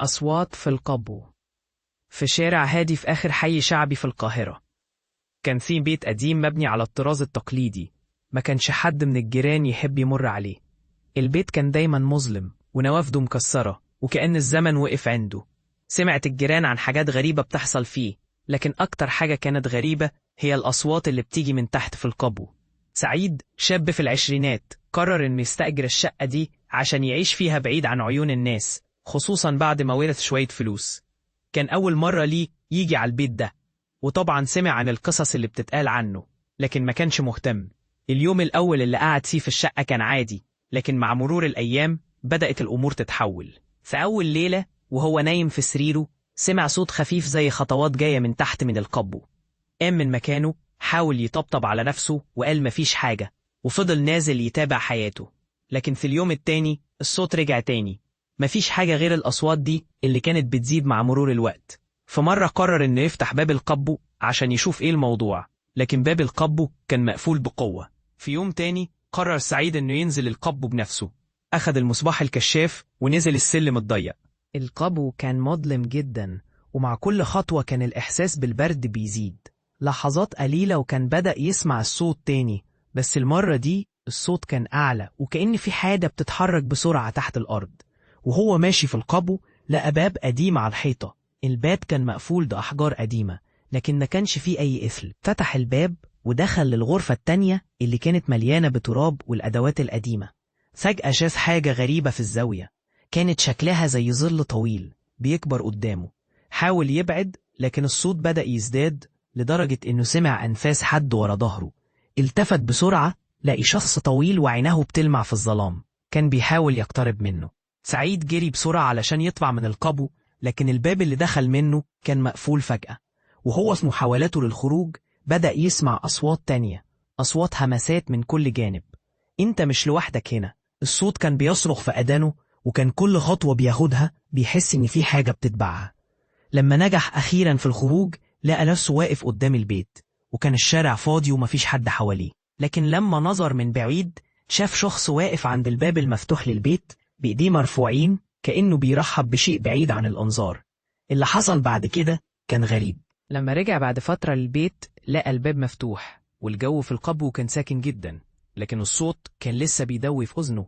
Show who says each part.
Speaker 1: أصوات في القبو. في شارع هادي في آخر حي شعبي في القاهرة، كان في بيت قديم مبني على الطراز التقليدي، ما كانش حد من الجيران يحب يمر عليه. البيت كان دايما مظلم ونوافده مكسرة وكأن الزمن وقف عنده. سمعت الجيران عن حاجات غريبة بتحصل فيه، لكن أكتر حاجة كانت غريبة هي الأصوات اللي بتيجي من تحت في القبو. سعيد، شاب في العشرينات، قرر إنه يستأجر الشقة دي عشان يعيش فيها بعيد عن عيون الناس، خصوصا بعد ما ورث شوية فلوس. كان أول مرة ليه يجي على البيت ده، وطبعا سمع عن القصص اللي بتتقال عنه، لكن ما كانش مهتم. اليوم الأول اللي قعد فيه في الشقة كان عادي، لكن مع مرور الأيام بدأت الأمور تتحول. في أول ليلة وهو نايم في سريره، سمع صوت خفيف زي خطوات جاية من تحت من القبو. قام من مكانه، حاول يطبطب على نفسه وقال مفيش حاجة، وفضل نازل يتابع حياته. لكن في اليوم التاني الصوت رجع تاني، مفيش حاجة غير الأصوات دي اللي كانت بتزيد مع مرور الوقت. فمرة قرر إنه يفتح باب القبو عشان يشوف إيه الموضوع، لكن باب القبو كان مقفول بقوة. في يوم تاني قرر سعيد إنه ينزل القبو بنفسه، أخذ المصباح الكشاف ونزل السلم الضيق. القبو كان مظلم جدا، ومع كل خطوة كان الإحساس بالبرد بيزيد. لحظات قليلة وكان بدأ يسمع الصوت تاني، بس المرة دي الصوت كان أعلى وكأن في حاجة بتتحرك بسرعة تحت الأرض. وهو ماشي في القبو لقى باب قديم على الحيطة. الباب كان مقفول بأحجار قديمة، لكن ما كانش فيه أي قفل. فتح الباب ودخل للغرفة التانية اللي كانت مليانة بتراب والأدوات القديمة. فجأة شاف حاجة غريبة في الزاوية، كانت شكلها زي ظل طويل بيكبر قدامه. حاول يبعد، لكن الصوت بدأ يزداد لدرجة إنه سمع أنفاس حد ورا ظهره. التفت بسرعة، لقي شخص طويل وعينه بتلمع في الظلام، كان بيحاول يقترب منه. سعيد جري بسرعة علشان يطلع من القبو، لكن الباب اللي دخل منه كان مقفول فجأة. وهو في محاولاته للخروج بدأ يسمع أصوات تانية، أصوات همسات من كل جانب. أنت مش لوحدك هنا. الصوت كان بيصرخ في أذانه، وكان كل خطوة بياخدها بيحس إن في حاجة بتتبعها. لما نجح أخيرا في الخروج لقى نفسه واقف قدام البيت، وكان الشارع فاضي ومفيش حد حواليه. لكن لما نظر من بعيد شاف شخص واقف عند الباب المفتوح للبيت بإيديه مرفوعين، كأنه بيرحب بشيء بعيد عن الأنظار. اللي حصل بعد كده كان غريب. لما رجع بعد فترة للبيت لقى الباب مفتوح، والجو في القبو كان ساكن جدا، لكن الصوت كان لسه بيدوي في أذنه.